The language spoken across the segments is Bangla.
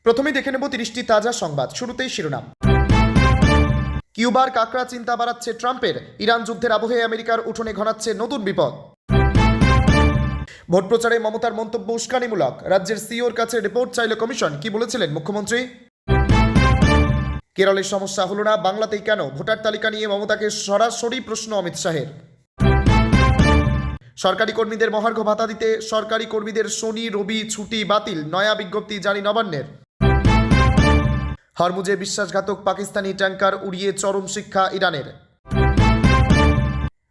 প্রথমেই দেখে নেব 30টি তাজা সংবাদ। শুরুতেই শিরোনাম। কিউবার কাকড়া চিন্তা বাড়াচ্ছে ট্রাম্পের। ইরান যুদ্ধের আবহে আমেরিকার উঠোনে ঘনাচ্ছে নতুন বিপদ। ভোট প্রচারে মমতার মন্তব্য উস্কানিমূলক। রাজ্যের সিইওর কাছে রিপোর্ট চাইল কমিশন। কি বলেছিলেন মুখ্যমন্ত্রী? কেরলের সমস্যা হলো না, বাংলাতেই কেন? ভোটার তালিকা নিয়ে মমতাকে সরাসরি প্রশ্ন অমিত শাহের। সরকারি কর্মীদের মহার্ঘ ভাতা দিতে সরকারি কর্মীদের শনি রবি ছুটি বাতিল, নয়া বিজ্ঞপ্তি জারি নবান্নের। হরমুজে বিশ্বাসঘাতক পাকিস্তানি ট্যাঙ্কার উড়িয়ে চরম শিক্ষা ইরানের।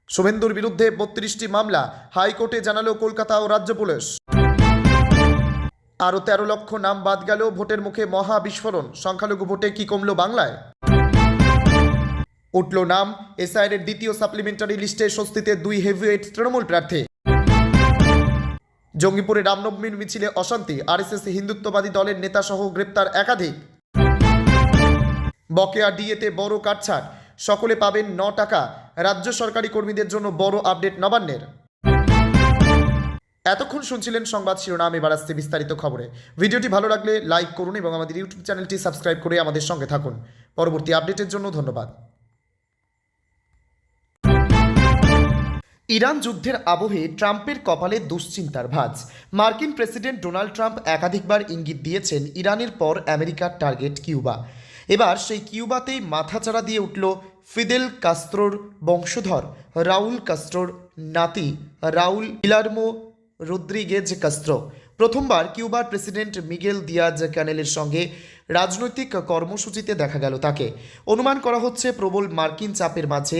শুভেন্দুর বিরুদ্ধে 32টি মামলা, হাইকোর্টে জানালো কলকাতা ও রাজ্য পুলিশ। আরও 13 লক্ষ নাম বাদ গেল, ভোটের মুখে মহা বিস্ফোরণ। সংখ্যালঘু ভোটে কি কমল বাংলায়? উঠল নাম, এসআইআর দ্বিতীয় সাপ্লিমেন্টারি লিস্টে স্বস্তিতে 2 হেভিওয়েট তৃণমূল প্রার্থী। জঙ্গিপুরে রামনবমীর মিছিলে অশান্তি, আরএসএস হিন্দুত্ববাদী দলের নেতা সহ গ্রেপ্তার একাধিক। বকেয়া ডিএতে বড় কাটছাট, সকলে পাবেন 9 টাকা। রাজ্য সরকারি কর্মীদের জন্য বড় আপডেট নবান্নের। এতক্ষণ শুনছিলেন সংবাদ শিরোনাম, এবার আসছে বিস্তারিত খবরে। ভিডিওটি ভালো লাগলে লাইক করুন এবং আমাদের ইউটিউব চ্যানেলটি সাবস্ক্রাইব করে আমাদের সঙ্গে থাকুন। পরবর্তী আপডেটের জন্য ধন্যবাদ। ইরান যুদ্ধের আবহে ট্রাম্পের কপালে দুশ্চিন্তার ভাঁজ। মার্কিন প্রেসিডেন্ট ডোনাল্ড ট্রাম্প একাধিকবার ইঙ্গিত দিয়েছেন ইরানের পর আমেরিকার টার্গেট কিউবা। এবার সেই কিউবাতেই মাথাচাড়া দিয়ে উঠল ফিদেল কাস্ত্রোর বংশধর রাউল কাস্ত্রোর নাতি রাউল গিলার্মো রদ্রিগেজ কাস্ত্রো। প্রথমবার কিউবার প্রেসিডেন্ট মিগেল দিয়াজ ক্যানেলের সঙ্গে রাজনৈতিক কর্মসূচিতে দেখা গেল তাকে। অনুমান করা হচ্ছে প্রবল মার্কিন চাপের মাঝে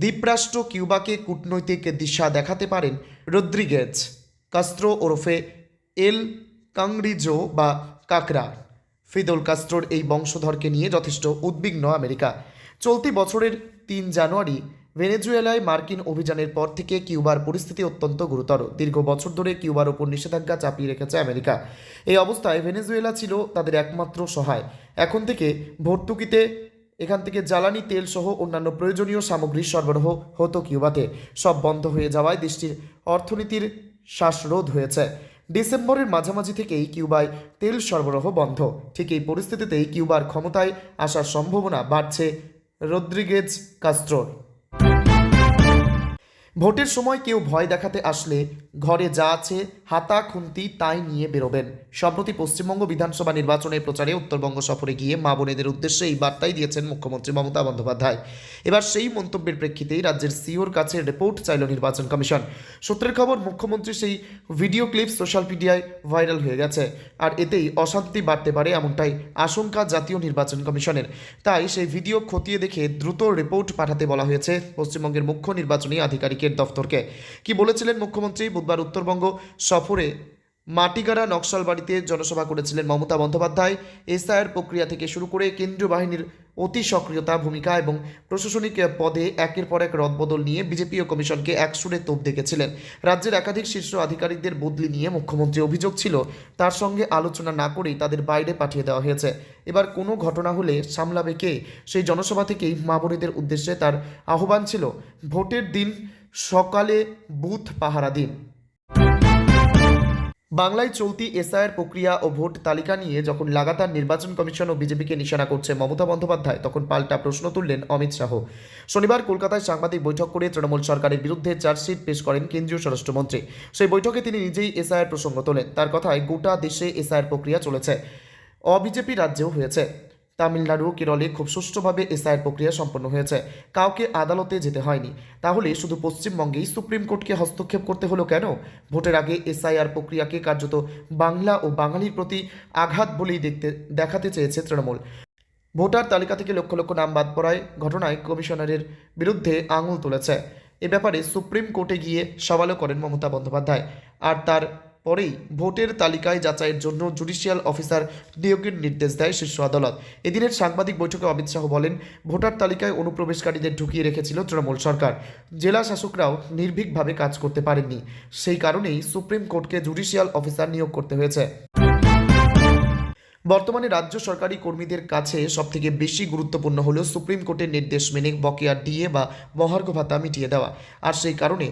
দ্বীপরাষ্ট্র কিউবাকে কূটনৈতিক দিশা দেখাতে পারেন রদ্রিগেজ কাস্ত্রো ওরফে এল কাংরিজো বা কাকরা। ফিদেল কাস্ত্রোর এই বংশধরকে নিয়ে যথেষ্ট উদ্বিগ্ন আমেরিকা। চলতি বছরের 3 জানুয়ারি ভেনেজুয়েলায় মার্কিন অভিযানের পর থেকে কিউবার পরিস্থিতি অত্যন্ত গুরুতর। দীর্ঘ বছর ধরে কিউবার ওপর নিষেধাজ্ঞা চাপিয়ে রেখেছে আমেরিকা। এই অবস্থায় ভেনেজুয়েলা ছিল তাদের একমাত্র সহায়। এখন থেকে ভর্তুকিতে এখান থেকে জ্বালানি তেল সহ অন্যান্য প্রয়োজনীয় সামগ্রীর সরবরাহ হতো কিউবাতে। সব বন্ধ হয়ে যাওয়ায় দেশটির অর্থনীতির শ্বাসরোধ হয়েছে। ডিসেম্বরের মাঝামাঝি থেকেই কিউবায় তেল সরবরাহ বন্ধ। ঠিক এই পরিস্থিতিতেই কিউবার ক্ষমতায় আসার সম্ভাবনা বাড়ছে রদ্রিগেজ কাস্ত্রোর। ভোটের সময় কেউ ভয় দেখাতে আসলে ঘরে যা আছে হাতা খুন্তি তাই নিয়ে বেরোবেন। সম্প্রতি পশ্চিমবঙ্গ বিধানসভা নির্বাচনের প্রচারে উত্তরবঙ্গ সফরে গিয়ে মা বোনেদের উদ্দেশ্যে এই বার্তাই দিয়েছেন মুখ্যমন্ত্রী মমতা বন্দ্যোপাধ্যায়। এবার সেই মন্তব্যের প্রেক্ষিতেই রাজ্যের সিইওর কাছে রিপোর্ট চাইল নির্বাচন কমিশন। সূত্রের খবর, মুখ্যমন্ত্রী সেই ভিডিও ক্লিপ সোশ্যাল মিডিয়ায় ভাইরাল হয়ে গেছে। আর এতেই অশান্তি বাড়তে পারে এমনটাই আশঙ্কা জাতীয় নির্বাচন কমিশনের। তাই সেই ভিডিও খতিয়ে দেখে দ্রুত রিপোর্ট পাঠাতে বলা হয়েছে পশ্চিমবঙ্গের মুখ্য নির্বাচনী আধিকারিকের দফতরকে। কি বলেছিলেন মুখ্যমন্ত্রী? বুধবার উত্তরবঙ্গ সফরে মাটিগাড়া নকশালবাড়িতে জনসভা করেছিলেন মমতা বন্দ্যোপাধ্যায়। এসআইআর প্রক্রিয়া থেকে শুরু করে কেন্দ্রীয় বাহিনীর অতি সক্রিয়তা ভূমিকা এবং প্রশাসনিক পদে একের পর এক রদবদল নিয়ে বিজেপি ও কমিশনকে একসুরে তোপ দেখেছিলেন। রাজ্যের একাধিক শীর্ষ আধিকারিকদের বদলি নিয়ে মুখ্যমন্ত্রী অভিযোগ ছিল তার সঙ্গে আলোচনা না করেই তাদের বাইরে পাঠিয়ে দেওয়া হয়েছে। এবার কোনো ঘটনা হলে সামলাবে কে? সেই জনসভা থেকেই মা বোনেদের উদ্দেশ্যে তার আহ্বান ছিল ভোটের দিন সকালে বুথ পাহারা দিন। বাংলায় চলতি এসআইআর প্রক্রিয়া ও ভোট তালিকা নিয়ে যখন লাগাতার নির্বাচন কমিশন ও বিজেপিকে নিশানা করছে মমতা বন্দ্যোপাধ্যায়, তখন পাল্টা প্রশ্ন তুললেন অমিত শাহ। শনিবার কলকাতায় সাংবাদিক বৈঠক করে তৃণমূল সরকারের বিরুদ্ধে চার্জশিট পেশ করেন কেন্দ্রীয় স্বরাষ্ট্রমন্ত্রী। সেই বৈঠকে তিনি নিজেই এসআইআর প্রসঙ্গ তোলেন। তার কথায়, গোটা দেশে এসআইআর প্রক্রিয়া চলেছে, অবিজেপি রাজ্যেও হয়েছে। তামিলনাড়ু কেরলে খুব সুষ্ঠুভাবে এসআইআর প্রক্রিয়া সম্পন্ন হয়েছে, কাউকে আদালতে যেতে হয়নি। তাহলে শুধু পশ্চিমবঙ্গেই সুপ্রিম কোর্টকে হস্তক্ষেপ করতে হলো কেন? ভোটের আগে এসআইআর প্রক্রিয়াকে কার্যত বাংলা ও বাঙালির প্রতি আঘাত বলেই দেখাতে চেয়েছে তৃণমূল। ভোটার তালিকা থেকে লক্ষ লক্ষ নাম বাদ পড়ায় ঘটনায় কমিশনারের বিরুদ্ধে আঙুল তুলেছে। এ ব্যাপারে সুপ্রিম কোর্টে গিয়ে সওয়ালও করেন মমতা বন্দ্যোপাধ্যায়। আর তার পরেই ভোটের তালিকায় যাচাইয়ের জন্য জুডিশিয়াল অফিসার নিয়োগের নির্দেশ দেয় শীর্ষ আদালত। এদিনের সাংবাদিক বৈঠকে অমিত শাহ বলেন, ভোটার তালিকায় অনুপ্রবেশকারীদের ঢুকিয়ে রেখেছিল তৃণমূল সরকার। জেলা শাসকরাও নির্ভীকভাবে কাজ করতে পারেননি। সেই কারণেই সুপ্রিম কোর্টকে জুডিশিয়াল অফিসার নিয়োগ করতে হয়েছে। বর্তমানে রাজ্য সরকারি কর্মীদের কাছে সবথেকে বেশি গুরুত্বপূর্ণ হলো সুপ্রিম কোর্টের নির্দেশ মেনে বকেয়া ডিএ বা মহার্ঘ ভাতা মিটিয়ে দেওয়া। আর সেই কারণে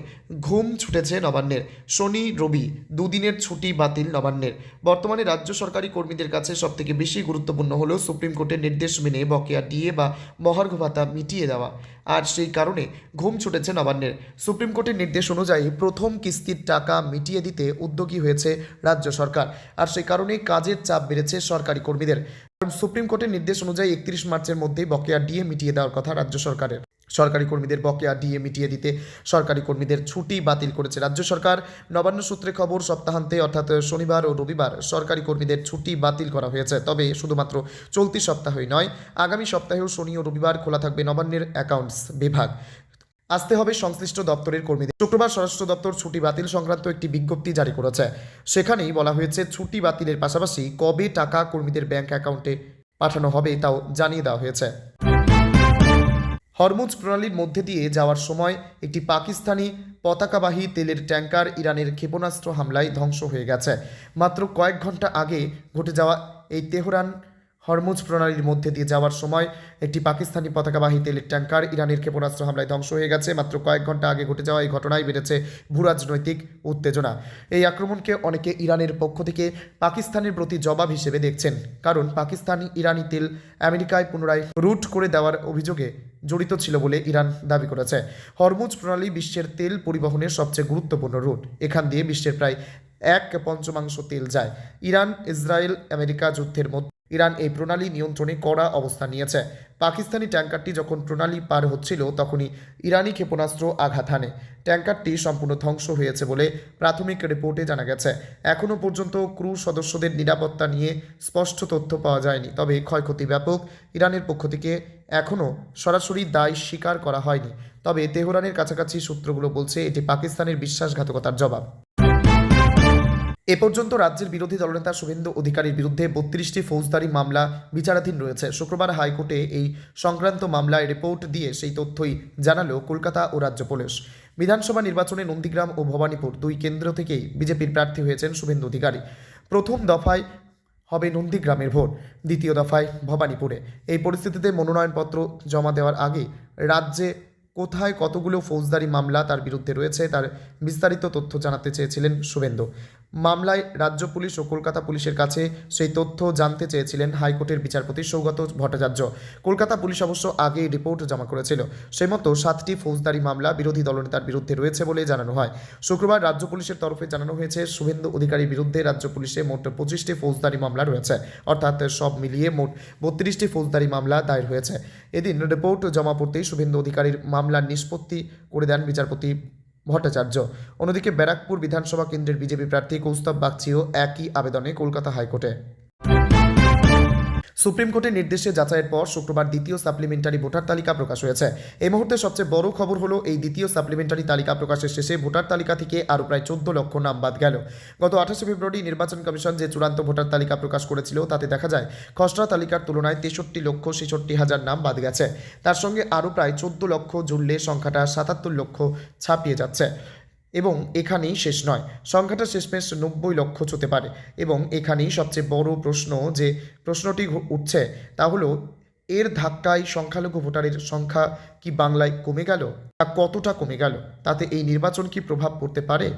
ঘুম ছুটেছে নবান্নের। শনি রবি দুদিনের ছুটি বাতিল নবান্নের। বর্তমানে রাজ্য সরকারি কর্মীদের কাছে সবথেকে বেশি গুরুত্বপূর্ণ হলো সুপ্রিম কোর্টের নির্দেশ মেনে বকেয়া ডিএ বা মহার্ঘ ভাতা মিটিয়ে দেওয়া। আর সেই কারণে ঘুম ছুটেছে নবান্নের। সুপ্রিম কোর্টের নির্দেশ অনুযায়ী প্রথম কিস্তির টাকা মিটিয়ে দিতে উদ্যোগী হয়েছে রাজ্য সরকার। আর সেই কারণেই কাজের চাপ বেড়েছে সরকারি কর্মীদের। কারণ সুপ্রিম কোর্টের নির্দেশ অনুযায়ী 31 মার্চের মধ্যেই বকেয়া ডিএ মিটিয়ে দেওয়ার কথা রাজ্য সরকারের। সরকারি কর্মীদের বকেয়া ডিএ মিটিয়ে দিতে সরকারি কর্মীদের ছুটি বাতিল করেছে রাজ্য সরকার। নবান্ন সূত্রে খবর, সপ্তাহান্তে অর্থাৎ শনিবার ও রবিবার সরকারি কর্মীদের ছুটি বাতিল করা হয়েছে। তবে শুধুমাত্র চলতি সপ্তাহেই নয়, আগামী সপ্তাহেও শনি ও রবিবার খোলা থাকবে নবান্নের অ্যাকাউন্টস বিভাগ। আসতে হবে সংশ্লিষ্ট দপ্তরের কর্মীদের। শুক্রবার স্বরাষ্ট্র দপ্তর ছুটি বাতিল সংক্রান্ত একটি বিজ্ঞপ্তি জারি করেছে। সেখানেই বলা হয়েছে ছুটি বাতিলের পাশাপাশি কবে টাকা কর্মীদের ব্যাংক অ্যাকাউন্টে পাঠানো হবে তাও জানিয়ে দেওয়া হয়েছে। হরমুজ প্রণালীর মধ্যে দিয়ে যাওয়ার সময় একটি পাকিস্তানি পতাকাবাহী তেলের ট্যাঙ্কার ইরানের ক্ষেপণাস্ত্র হামলায় ধ্বংস হয়ে গেছে। মাত্র কয়েক ঘন্টা আগে ঘটে যাওয়া এই তেহরান হরমুজ প্রণালীর মধ্যে দিয়ে যাওয়ার সময় একটি পাকিস্তানি পতাকাবাহী তেলের ট্যাঙ্কার ইরানের ক্ষেপণাস্ত্র হামলায় ধ্বংস হয়ে গেছে। মাত্র কয়েক ঘন্টা আগে ঘটে যাওয়া এই ঘটনায় বেড়েছে ভূরাজনৈতিক উত্তেজনা। এই আক্রমণকে অনেকে ইরানের পক্ষ থেকে পাকিস্তানের প্রতি জবাব হিসেবে দেখছেন, কারণ পাকিস্তানি ইরানি তেল আমেরিকায় পুনরায় রুট করে দেওয়ার অভিযোগে জড়িত ছিল বলে ইরান দাবি করেছে। হরমুজ প্রণালী বিশ্বের তেল পরিবহনের সবচেয়ে গুরুত্বপূর্ণ রুট। এখান দিয়ে বিশ্বের প্রায় 1/5 তেল যায়। ইরান ইসরায়েল আমেরিকা যুদ্ধের মধ্যে ইরান এই প্রণালী নিয়ন্ত্রণে কড়া অবস্থান নিয়েছে। পাকিস্তানি ট্যাঙ্কারটি যখন প্রণালী পার হচ্ছিল তখনই ইরানি ক্ষেপণাস্ত্র আঘাত হানে। ট্যাঙ্কারটি সম্পূর্ণ ধ্বংস হয়েছে বলে প্রাথমিক রিপোর্টে জানা গেছে। এখনও পর্যন্ত ক্রু সদস্যদের নিরাপত্তা নিয়ে স্পষ্ট তথ্য পাওয়া যায়নি, তবে ক্ষয়ক্ষতি ব্যাপক। ইরানের পক্ষ থেকে এখনও সরাসরি দায় স্বীকার করা হয়নি, তবে তেহরানের কাছাকাছি সূত্রগুলো বলছে এটি পাকিস্তানের বিশ্বাসঘাতকতার জবাব। এ পর্যন্ত রাজ্যের বিরোধী দলনেতা শুভেন্দু অধিকারীর বিরুদ্ধে 32টি ফৌজদারি মামলা বিচারাধীন রয়েছে। শুক্রবার হাইকোর্টে এই সংক্রান্ত মামলায় রিপোর্ট দিয়ে সেই তথ্যই জানালো কলকাতা ও রাজ্য পুলিশ। বিধানসভা নির্বাচনে নন্দীগ্রাম ও ভবানীপুর দুই কেন্দ্র থেকেই বিজেপির প্রার্থী হয়েছেন শুভেন্দু অধিকারী। প্রথম দফায় হবে নন্দীগ্রামের ভোট, দ্বিতীয় দফায় ভবানীপুরে। এই পরিস্থিতিতে মনোনয়নপত্র জমা দেওয়ার আগে রাজ্যে কোথায় কতগুলো ফৌজদারি মামলা তার বিরুদ্ধে রয়েছে তার বিস্তারিত তথ্য জানাতে চেয়েছিলেন শুভেন্দু। মামলায় রাজ্য পুলিশ ও কলকাতা পুলিশের কাছে সেই তথ্য জানতে চেয়েছিলেন হাইকোর্টের বিচারপতি সৌগত ভট্টাচার্য। কলকাতা পুলিশ অবশ্য আগেই রিপোর্ট জমা করেছিল। সেই মতো 7টি ফৌজদারি মামলা বিরোধী দলনেতার বিরুদ্ধে রয়েছে বলে জানানো হয়। শুক্রবার রাজ্য পুলিশের তরফে জানানো হয়েছে শুভেন্দু অধিকারীর বিরুদ্ধে রাজ্য পুলিশে মোট 25টি ফৌজদারি মামলা রয়েছে, অর্থাৎ সব মিলিয়ে মোট 32টি ফৌজদারি মামলা দায়ের হয়েছে। এদিন রিপোর্ট জমা পড়তেই শুভেন্দু অধিকারীর মামলার নিষ্পত্তি করে দেন বিচারপতি ভট্টাচার্য। অন্যদিকে ব্যারাকপুর বিধানসভা কেন্দ্রের বিজেপি প্রার্থী কৌস্তব বাগচিও একই আবেদনে কলকাতা হাইকোর্টে। সুপ্রিম কোর্টের নির্দেশে যাচাইয়ের পর শুক্রবার দ্বিতীয় সাপ্লিমেন্টারি ভোটার তালিকা প্রকাশ হয়েছে। এই মুহূর্তে সবচেয়ে বড় খবর হলো এই দ্বিতীয় সাপ্লিমেন্টারি তালিকা প্রকাশের শেষে ভোটার তালিকা থেকে আরও প্রায় 14 লক্ষ নাম বাদ গেল। গত 28 ফেব্রুয়ারি নির্বাচন কমিশন যে চূড়ান্ত ভোটার তালিকা প্রকাশ করেছিল তাতে দেখা যায় খসড়া তালিকার তুলনায় 63,66,000 নাম বাদ গেছে। তার সঙ্গে আরও প্রায় 14 লক্ষ জুড়লে সংখ্যাটা 77 লক্ষ ছাপিয়ে যাচ্ছে। এবং এখানেই শেষ নয়, সংখ্যাটা শেষমেশ 90 লক্ষ হতে পারে। এবং এখানেই সবচেয়ে বড় প্রশ্ন যে প্রশ্নটি উঠছে তা হলো এর ধাক্কায় সংখ্যালঘু ভোটারের সংখ্যা কি বাংলায় কমে গেল, তা কতটা কমে গেল, তাতে এই নির্বাচন কি প্রভাব পড়তে পারে?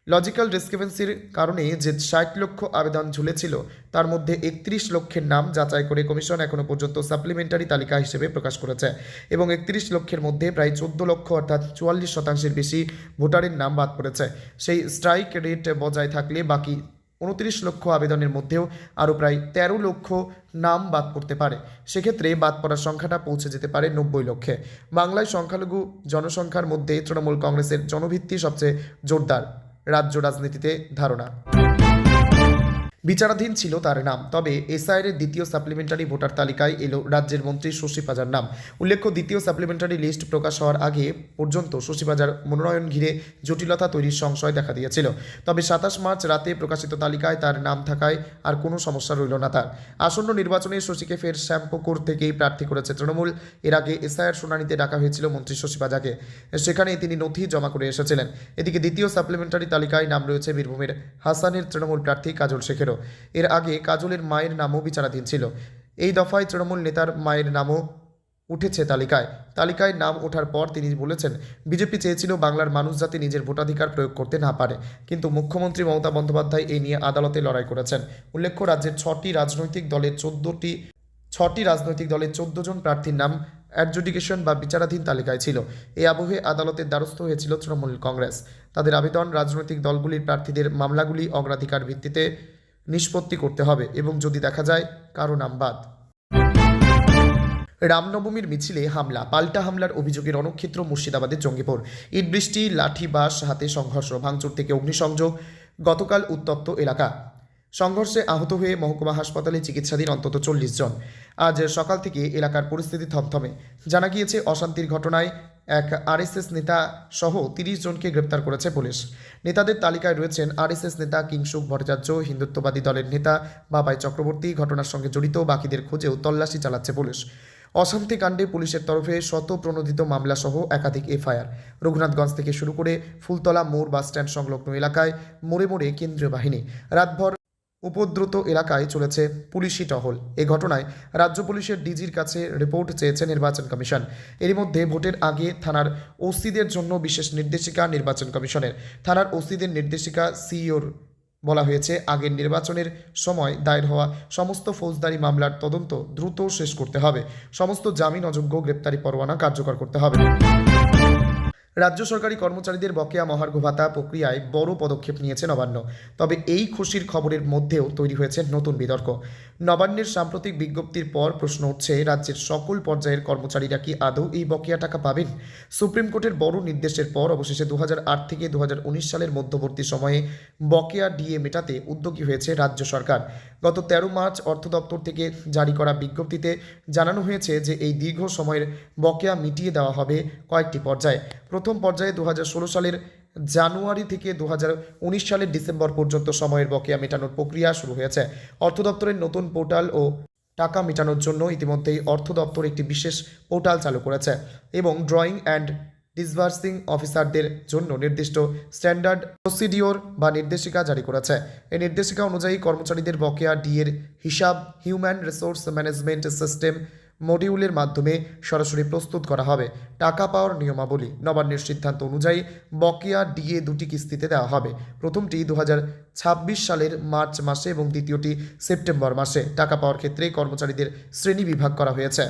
লজিক্যাল ডিসক্রিপেন্সির কারণে যে 60 লক্ষ আবেদন ঝুলেছিল তার মধ্যে 31 লক্ষের নাম যাচাই করে কমিশন এখনও পর্যন্ত সাপ্লিমেন্টারি তালিকা হিসেবে প্রকাশ করেছে। এবং 31 লক্ষের মধ্যে প্রায় 14 লক্ষ অর্থাৎ 44% বেশি ভোটারের নাম বাদ পড়েছে। সেই স্ট্রাইক রেট বজায় থাকলে বাকি 29 লক্ষ আবেদনের মধ্যেও আরও প্রায় 13 লক্ষ নাম বাদ পড়তে পারে। সেক্ষেত্রে বাদ পড়ার সংখ্যাটা পৌঁছে যেতে পারে 90 লক্ষে। বাংলায় সংখ্যালঘু জনসংখ্যার মধ্যে তৃণমূল কংগ্রেসের জনভিত্তি সবচেয়ে জোরদার রাজ্য রাজনীতিতে ধারণা। বিচারাধীন ছিল তার নাম, তবে এসআইয়ের দ্বিতীয় সাপ্লিমেন্টারি ভোটার তালিকায় এলো রাজ্যের মন্ত্রী শশী পাজার নাম। উল্লেখ্য, দ্বিতীয় সাপ্লিমেন্টারি লিস্ট প্রকাশ হওয়ার আগে পর্যন্ত শশী পাজার মনোনয়ন ঘিরে জটিলতা তৈরির সংশয় দেখা দিয়েছিল। তবে 27 মার্চ রাতে প্রকাশিত তালিকায় তার নাম থাকায় আর কোনো সমস্যা রইল না তার। আসন্ন নির্বাচনে শশীকে ফের শ্যামপুকুর থেকেই প্রার্থী করেছে তৃণমূল। এর আগে এসআইয়ের শুনানিতে ডাকা হয়েছিল মন্ত্রী শশী পাজাকে, সেখানে তিনি নথি জমা করে এসেছিলেন। এদিকে দ্বিতীয় সাপ্লিমেন্টারি তালিকায় নাম রয়েছে বীরভূমের হাসানের তৃণমূল প্রার্থী কাজল শেখেরও। এর আগে কাজলের মায়ের নামও বিচারাধীন ছিল। এই দফায় তৃণমূল নেতার মায়ের নামও উঠেছে তালিকায় নাম ওঠার পর তিনি বলেছেন, বিজেপি চেয়েছিল বাংলার মানুষ যাতে নিজের ভোটাধিকার প্রয়োগ করতে না পারে, কিন্তু মুখ্যমন্ত্রী মমতা বন্দ্যোপাধ্যায় এই নিয়ে আদালতে লড়াই করেছেন। উল্লেখ্য, রাজ্যের ছটি রাজনৈতিক দলের 14 জন প্রার্থীর নাম অ্যাডজুডিকেশন বা বিচারাধীন তালিকায় ছিল। এই আবহে আদালতের দ্বারস্থ হয়েছিল তৃণমূল কংগ্রেস। তাদের আবেদন, রাজনৈতিক দলগুলির প্রার্থীদের মামলাগুলি অগ্রাধিকার ভিত্তিতে নিষ্পত্তি করতে হবে এবং যদি দেখা যায় কারো নাম বাদ। রামনবমীর মিছিলে হামলা, পাল্টা হামলার অভিযোগে রণক্ষেত্র মুর্শিদাবাদের জঙ্গিপুর। ইট বৃষ্টি, লাঠি বাস হাতে সংঘর্ষ, ভাঙচুর থেকে অগ্নিসংযোগ। গতকাল উত্তপ্ত এলাকা। সংঘর্ষে আহত হয়ে মহকুমা হাসপাতালে চিকিৎসাধীন অন্তত 40 জন। আজ সকাল থেকে এলাকার পরিস্থিতি থমথমে। জানা গিয়েছে, অশান্তির ঘটনায় এক আরএসএস নেতা সহ 30 জনকে গ্রেপ্তার করেছে পুলিশ। নেতাদের তালিকায় রয়েছেন আরএসএস নেতা কিংসুক ভট্টাচার্য, হিন্দুত্ববাদী দলের নেতা বাবাই চক্রবর্তী। ঘটনার সঙ্গে জড়িত বাকিদের খোঁজেও তল্লাশি চালাচ্ছে পুলিশ। অশান্তি কাণ্ডে পুলিশের তরফে শতপ্রণোদিত মামলা সহ একাধিক এফআইআর। রঘুনাথগঞ্জ থেকে শুরু করে ফুলতলা মোড় বাসস্ট্যান্ড সংলগ্ন এলাকায় মোড়ে মোড়ে কেন্দ্রীয় বাহিনী। রাতভর উপদ্রুত এলাকায় চলেছে পুলিশি টহল। এ ঘটনায় রাজ্য পুলিশের ডিজির কাছে রিপোর্ট চেয়েছে নির্বাচন কমিশন। এরই মধ্যে ভোটের আগে থানার ওসিদের জন্য বিশেষ নির্দেশিকা নির্বাচন কমিশনের। থানার ওসিদের নির্দেশিকা সিইওর বলা হয়েছে, আগের নির্বাচনের সময় দায়ের হওয়া সমস্ত ফৌজদারি মামলার তদন্ত দ্রুত শেষ করতে হবে। সমস্ত জামিন অযোগ্য গ্রেপ্তারি পরোয়ানা কার্যকর করতে হবে। রাজ্য সরকারি কর্মচারীদের বকেয়া মহার্ঘ ভাতা প্রক্রিয়ায় বড় পদক্ষেপ নিয়েছে নবান্ন। তবে এই খুশির খবরের মধ্যেও তৈরি হয়েছে নতুন বিতর্ক। নবান্নের সাম্প্রতিক বিজ্ঞপ্তির পর প্রশ্ন উঠছে, রাজ্যের সকল পর্যায়ের কর্মচারীরা কি আদৌ এই বকেয়া টাকা পাবেন? সুপ্রিম কোর্টের বড় নির্দেশের পর অবশেষে 2008 থেকে 2019 সালের মধ্যবর্তী সময়ে বকেয়া ডিএ মেটাতে উদ্যোগী হয়েছে রাজ্য সরকার। গত 13 মার্চ অর্থ দপ্তর থেকে জারি করা বিজ্ঞপ্তিতে জানানো হয়েছে যে এই দীর্ঘ সময়ের বকেয়া মিটিয়ে দেওয়া হবে কয়েকটি পর্যায়ে। প্রথম পর্যায়ে 2016 সালের জানুয়ারি থেকে 2019 সালের ডিসেম্বর পর্যন্ত সময়ের বকেয়া মেটানোর প্রক্রিয়া শুরু হয়েছে। অর্থ দপ্তরের নতুন পোর্টাল ও টাকা মেটানোর জন্য ইতিমধ্যেই অর্থ দপ্তর একটি বিশেষ পোর্টাল চালু করেছে এবং ড্রয়িং অ্যান্ড ডিসবার্সিং অফিসারদের জন্য নির্দিষ্ট স্ট্যান্ডার্ড প্রসিডিওর বা নির্দেশিকা জারি করেছে। এই নির্দেশিকা অনুযায়ী কর্মচারীদের বকেয়া ডিএর হিসাব হিউম্যান রিসোর্স ম্যানেজমেন্ট সিস্টেম মডিউলের মাধ্যমে সরাসরি প্রস্তুত করা হবে। টাকা পাওয়ার নিয়মাবলী, নবান্নের সিদ্ধান্ত অনুযায়ী বকেয়া ডিএ দুটি কিস্তিতে দেওয়া হবে। প্রথমটি 2026 সালের মার্চ মাসে এবং দ্বিতীয়টি সেপ্টেম্বর মাসে। টাকা পাওয়ার ক্ষেত্রে কর্মচারীদের শ্রেণী বিভাগ করা হয়েছে।